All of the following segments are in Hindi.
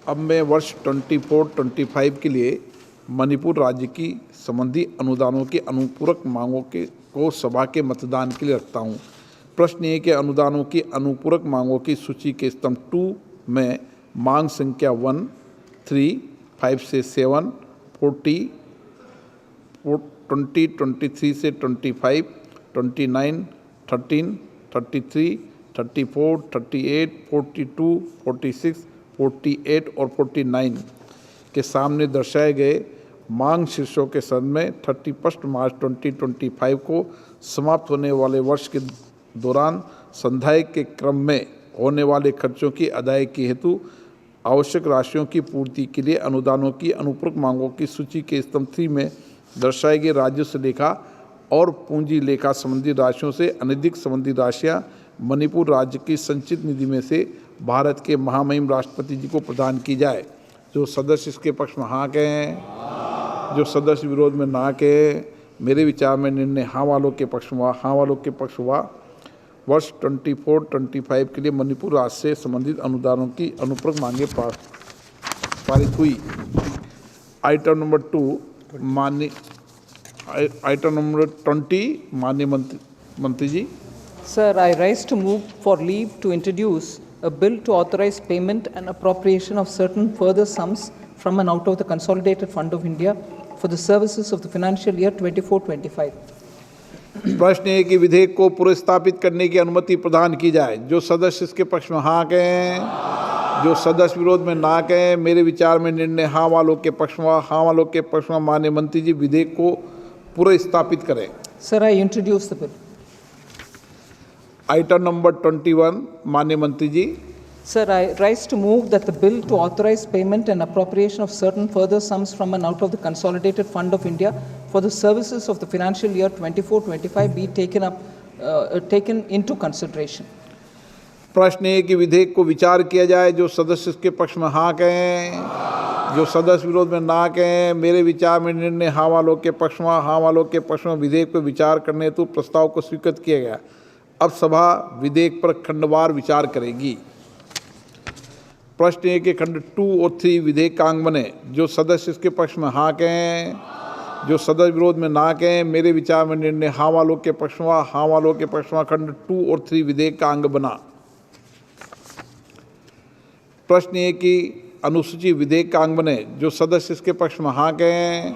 अब मैं वर्ष 24-25 के लिए मणिपुर राज्य की संबंधी अनुदानों की अनुपूरक मांगों को सभा के मतदान के लिए रखता हूँ। प्रश्न ये कि अनुदानों की अनुपूरक मांगों की सूची के स्तंभ 2 में मांग संख्या 1, 3, 5 से 7, 40, 20, 23 से 25, 29, 13, 33, 34, 38, 42, 46, 48 और 49 के सामने दर्शाए गए मांग शीर्षों के संबंध में 31 मार्च 2025 को समाप्त होने वाले वर्ष के दौरान संधाय के क्रम में होने वाले खर्चों की अदायगी हेतु आवश्यक राशियों की पूर्ति के लिए अनुदानों की अनुपूरक मांगों की सूची के स्तंभ 3 में दर्शाई गई राजस्व लेखा और पूंजी लेखा संबंधी राशियों से अनधिक संबंधी राशियां मणिपुर राज्य की संचित निधि में से भारत के महामहिम राष्ट्रपति जी को प्रदान की जाए। जो सदस्य इसके पक्ष में हाँ कहें, जो सदस्य विरोध में ना कहें, मेरे विचार में निर्णय हाँ वालों के पक्ष हुआ। हाँ वालों के पक्ष हुआ। वर्ष 24-25 के लिए मणिपुर राज्य से संबंधित अनुदानों की अनुपूरक मांगे पारित हुई। आइटम नंबर 2 आइटम नंबर 20 माननीय मंत्री जी। Sir, I rise to move for leave to introduce a bill to authorize payment and appropriation of certain further sums from and out of the Consolidated Fund of India for the services of the financial year 24-25. प्रश्न है कि विधेयक को पुनर्स्थापित करने की अनुमति प्रदान की जाए। जो सदस्य इसके पक्ष में हाँ कहें, जो सदस्य विरोध में ना कहें, मेरे विचार में निर्णय हाँ वालों के पक्ष में। हाँ वालों के पक्ष में माननीय मंत्री जी विधेयक को पुनर्स्थापित करें। Sir, I introduce the bill. Item number 21 माननीय मंत्री जी। Sir, I rise to move that the bill to authorize payment and appropriation of certain further sums from and out of the Consolidated Fund of India for the services of the financial year 24-25 be taken into consideration. प्रश्न है कि विधेयक को विचार किया जाए। जो सदस्य इसके पक्ष में हाँ कहें, जो सदस्य विरोध में ना कहें, मेरे विचार में निर्णय हाँ वालों के पक्ष में। हाँ वालों के पक्ष में विधेयक पर विचार करने हेतु प्रस्ताव को स्वीकृत किया गया। अब सभा विधेयक पर खंडवार विचार करेगी। प्रश्न है कि खंड 2 और 3 विधेयक का अंग बने। जो सदस्य इसके पक्ष में हाँ कहें, जो सदस्य विरोध में ना कहें, मेरे विचार में निर्णय हाँ वालों के पक्ष में। हाँ वालों के पक्ष में खंड 2 और 3 विधेयक का अंग बना। प्रश्न है कि अनुसूची विधेयक का अंग बने। जो सदस्य इसके पक्ष में हाँ कहें,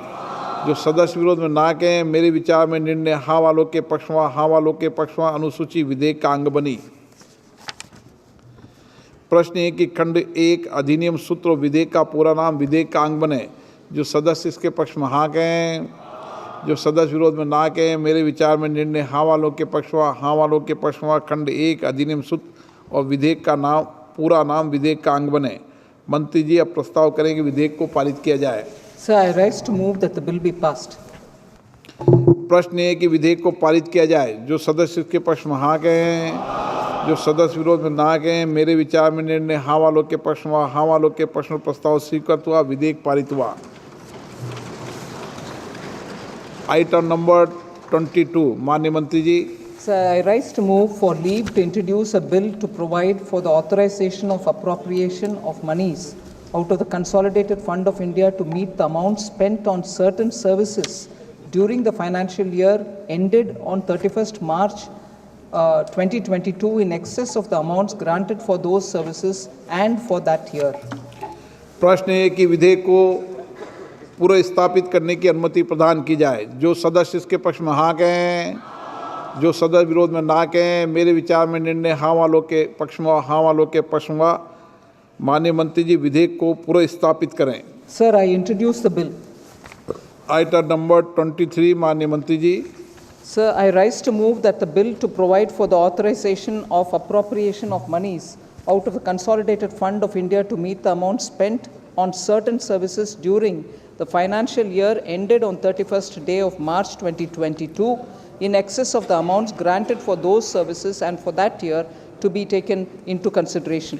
जो सदस्य विरोध में ना कहें, मेरे विचार में निर्णय हाँ वालों के पक्ष में। हाँ वालों के पक्ष में अनुसूची विधेयक का अंग बनी। प्रश्न है कि खंड 1 अधिनियम सूत्र और विधेयक का पूरा नाम विधेयक का अंग बने। जो सदस्य इसके पक्ष में हाँ कहें, जो सदस्य विरोध में ना कहें, मेरे विचार में निर्णय हाँ वालों के पक्ष में। हाँ वालों के पक्ष में खंड 1 अधिनियम सूत्र और विधेयक का नाम पूरा नाम विधेयक का अंग बने। मंत्री जी अब प्रस्ताव करेंगे विधेयक को पारित किया जाए। Sir, I rise to move that the bill be passed. प्रश्न है कि विधेयक को पारित किया जाए। जो सदस्य इसके पक्ष में हाँ कहें, जो सदस्य विरोध में ना कहें, मेरे विचार में निर्णय हाँ वालों के पक्ष में। हाँ वालों के पक्ष में प्रस्ताव स्वीकृत हुआ। विधेयक पारित हुआ। आइटम नंबर 22 माननीय मंत्री जी। Sir, I rise to move for leave to introduce a bill to provide for the authorization of appropriation of monies out of the Consolidated Fund of India to meet the amount spent on certain services during the financial year ended on 31st March 2022 in excess of the amounts granted for those services and for that year. प्रश्न है कि विधेयक को पुनर्स्थापित करने की अनुमति प्रदान की जाए। जो सदस्य इसके पक्ष में हाँ कहें, जो सदस्य विरोध में ना कहें, मेरे विचार में निर्णय हाँ वालों के पक्ष में। हाँ वालों के पक्ष में माननीय मंत्री जी विधेयक को पुनर्स्थापित करें। Sir, I introduce the bill. Item number 23 माननीय मंत्री जी। Sir, I rise to move that the bill to provide for the authorization of appropriation of monies out of the Consolidated Fund of India to meet the amount spent on certain services during the financial year ended on 31st day of March 2022 in excess of the amounts granted for those services and for that year to be taken into consideration.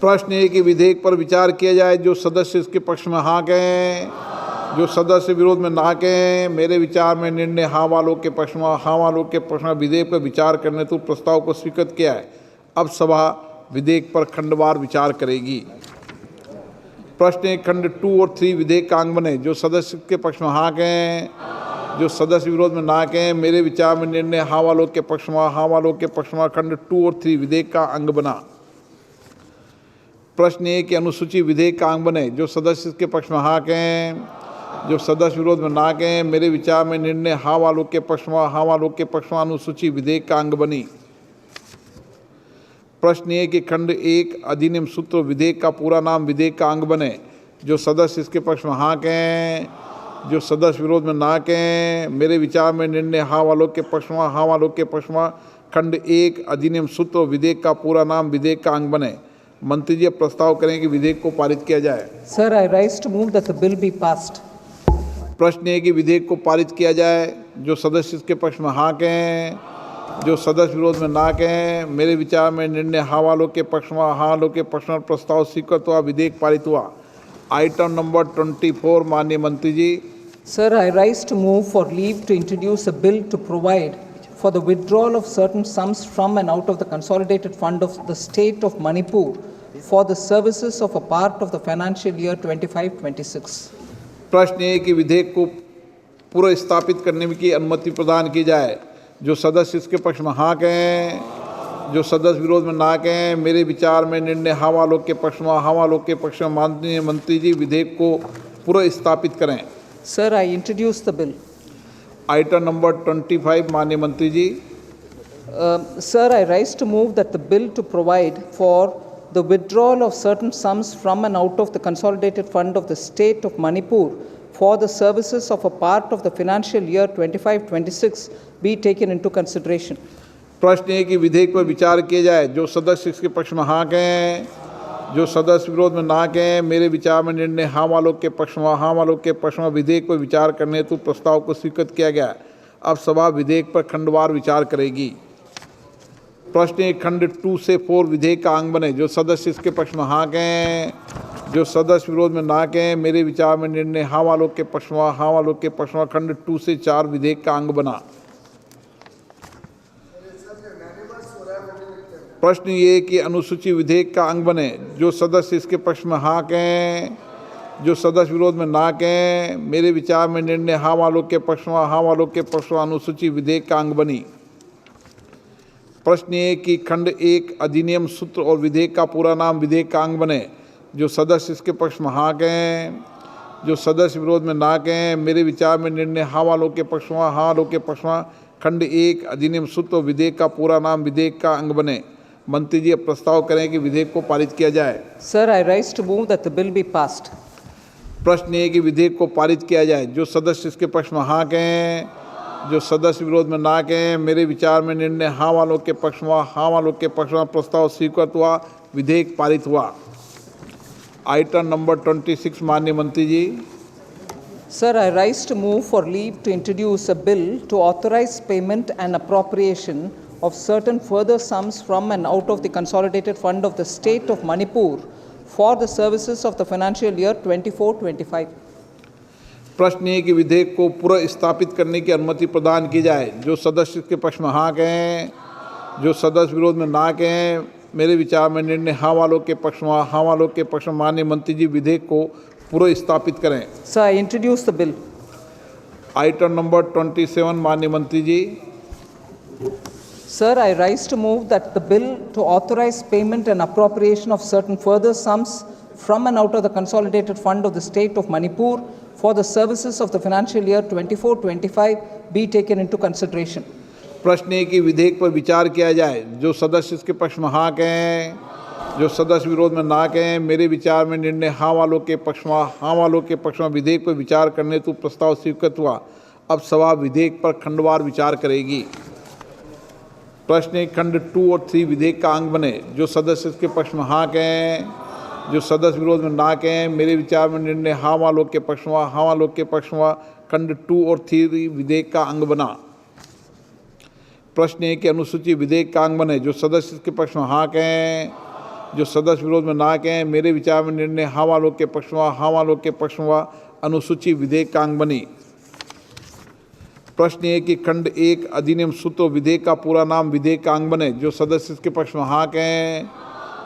प्रश्न है कि विधेयक पर विचार किया जाए। जो सदस्य इसके पक्ष में हाँ कहें, जो सदस्य विरोध में ना कहें, मेरे विचार में निर्णय हाँ वालों के पक्ष में। हाँ वालों के पक्ष में विधेयक पर विचार करने तो प्रस्ताव को स्वीकृत किया है। अब सभा विधेयक पर खंडवार विचार करेगी। प्रश्न 1 खंड 2 और 3 विधेयक का अंग बने। जो सदस्य के पक्ष में हाँ कहें, जो सदस्य विरोध में ना कहें। मेरे विचार में निर्णय हाँ वालों के पक्ष में, हाँ वालों के पक्ष में खंड 2 और 3 विधेयक का अंग बना। प्रश्न 1 की अनुसूची विधेयक का अंग बने। जो सदस्य के पक्ष में हाँ कहें, जो सदस्य विरोध में ना कहें। मेरे विचार में निर्णय हाँ वालों के पक्ष में, हाँ वालों के पक्ष में अनुसूची विधेयक का अंग बनी। प्रश्न 1 कि खंड 1 अधिनियम सूत्र विधेयक का पूरा नाम विधेयक का अंग बने। जो सदस्य इसके पक्ष में हाँ कहें, जो सदस्य विरोध में ना कहें। मेरे विचार में निर्णय हाँ वालों के पक्ष में, हाँ वालों के पक्ष में खंड 1 अधिनियम सूत्र विधेयक का पूरा नाम विधेयक का अंग बने। मंत्री जी अब प्रस्ताव करें कि विधेयक को पारित किया जाए। Sir, I rise to move that the bill be passed. प्रश्न है कि विधेयक को पारित किया जाए। जो सदस्य इसके पक्ष में हाँ कहें, जो सदस्य विरोध में ना कहें। मेरे विचार में निर्णय हाँ वालों के पक्ष में, हाँ वालों के पक्ष में प्रस्ताव स्वीकृत हुआ, विधेयक पारित हुआ। आइटम नंबर 24 माननीय मंत्री जी। Sir, I rise to move for leave to introduce a bill to provide for the withdrawal of certain sums from and out of the consolidated fund of the state of Manipur for the services of a part of the financial year 25-26. प्रश्न है कि विधेयक को पूर्व स्थापित करने की अनुमति प्रदान की जाए। जो सदस्य इसके पक्ष में हाँ कहें, जो सदस्य विरोध में ना कहें। मेरे विचार में निर्णय हाँ वालों के पक्ष में, हाँ वालों के पक्ष में माननीय मंत्री जी विधेयक को पूर्व स्थापित करें। Sir, I introduce the bill. Item number 25 माननीय मंत्री जी। Sir, I rise to move that the bill to provide for the withdrawal of certain sums from and out of the consolidated fund of the state of Manipur for the services of a part of the financial year 25-26 be taken into consideration. प्रश्न है कि विधेयक पर विचार किया जाए। जो सदस्य इसके पक्ष में हाँ कहें, जो सदस्य विरोध में ना कहें। मेरे विचार में निर्णय हाँ वालों के पक्ष में, हाँ वालों के पक्ष में विधेयक पर विचार करने हेतु प्रस्ताव को स्वीकृत किया गया। अब सभा विधेयक पर खंडवार विचार करेगी। प्रश्न 1 खंड 2 से 4 विधेयक का अंग बने। जो सदस्य इसके पक्ष में हाँ कहें, जो सदस्य विरोध में ना कहें। मेरे विचार में निर्णय हाँ वालों के पक्ष में, हाँ वालों के पक्ष में खंड 2 से 4 विधेयक का अंग बना। प्रश्न ये कि अनुसूची विधेयक का अंग बने। जो सदस्य इसके पक्ष में हाँ कहें, जो सदस्य विरोध में ना कहें। मेरे विचार में निर्णय हाँ वालों के पक्ष में, हाँ वालों के पक्ष में अनुसूची विधेयक का अंग बनी। प्रश्न ये कि खंड 1 अधिनियम सूत्र और विधेयक का पूरा नाम विधेयक का अंग बने। जो सदस्य इसके पक्ष में हाँ कहें, जो सदस्य विरोध में ना कहें। मेरे विचार में निर्णय हाँ वालों के पक्ष में, हाँ वालों के पक्ष में खंड 1 अधिनियम सूत्र और विधेयक का पूरा नाम विधेयक का अंग बने। मंत्री जी अब प्रस्ताव करें कि विधेयक को पारित किया जाए। Sir, I rise to move that the bill be passed. प्रश्न ये कि विधेयक को पारित किया जाए। जो सदस्य इसके पक्ष में हाँ कहें, जो सदस्य विरोध में ना कहें। मेरे विचार में निर्णय हाँ वालों के पक्ष में, हाँ वालों के पक्ष में प्रस्ताव स्वीकृत हुआ, विधेयक पारित हुआ। आइटम नंबर 26 माननीय मंत्री जी। Sir, I rise to move for leave to introduce a bill to authorize payment and appropriation of certain further sums from and out of the consolidated fund of the state of Manipur for the services of the financial year 24-25. प्रश्न ये कि विधेयक को पूर्व स्थापित करने की अनुमति प्रदान की जाए। जो सदस्य के पक्ष में हाँ कहें, जो सदस्य विरोध में ना कहें। मेरे विचार में निर्णय हाँ वालों के पक्ष में, हाँ वालों के पक्ष में माननीय मंत्री जी विधेयक को पूर्व स्थापित करें। Sir, I introduce the bill. Item number 27 माननीय मंत्री जी। Sir, I rise to move that the bill to authorize payment and appropriation of certain further sums from and out of the consolidated fund of the state of Manipur for the services of the financial year 24-25 be taken into consideration. प्रश्न है कि विधेयक पर विचार किया जाए। जो सदस्य इसके पक्ष में हाँ कहें, जो सदस्य विरोध में ना कहें। मेरे विचार में निर्णय हाँ वालों के पक्ष में, हाँ वालों के पक्ष में विधेयक पर विचार करने हेतु प्रस्ताव स्वीकृत हुआ। अब सभा विधेयक पर खंडवार विचार करेगी। प्रश्न 1 खंड 2 और 3 विधेयक का अंग बने। जो सदस्य इसके पक्ष में हाँ कहें, जो सदस्य विरोध में ना कहें। मेरे विचार में निर्णय हाँ वालों के पक्ष में, हाँ वालों के पक्ष में खंड 2 और 3 विधेयक का अंग बना। प्रश्न 1 की अनुसूची विधेयक का अंग बने। जो सदस्य इसके पक्ष में हाँ कहें, जो सदस्य विरोध में ना कहें। मेरे विचार में निर्णय हाँ वालों के पक्ष में, हाँ वालों के पक्ष में अनुसूची विधेयक का अंग बनी। प्रश्न 1 कि खंड 1 अधिनियम सूत्र विधेयक का पूरा नाम विधेयक का अंग बने। जो सदस्य इसके पक्ष में हाँ कहें,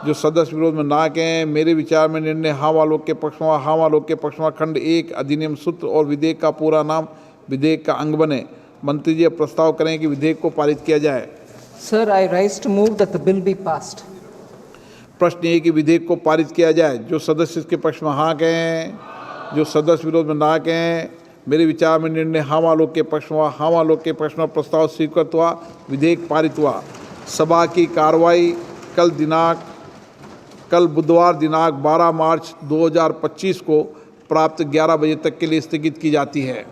जो सदस्य विरोध में ना कहें, मेरे विचार में निर्णय हाँ वालों के पक्ष में, हाँ वालों के पक्ष में। खंड 1 अधिनियम सूत्र और विधेयक का पूरा नाम विधेयक का अंग बने। मंत्री जी अब प्रस्ताव करें कि विधेयक को पारित किया जाए। Sir, I rise to move that the bill be passed. प्रश्न ये कि विधेयक को पारित किया जाए। जो सदस्य इसके पक्ष में हाँ कहें, जो सदस्य विरोध में ना कहें, मेरे विचार में निर्णय हाँ वालों के पक्ष में, हाँ वालों के पक्ष में। प्रस्ताव स्वीकृत हुआ, विधेयक पारित हुआ। सभा की कार्रवाई कल बुधवार दिनांक 12 मार्च 2025 को प्राप्त 11 बजे तक के लिए स्थगित की जाती है।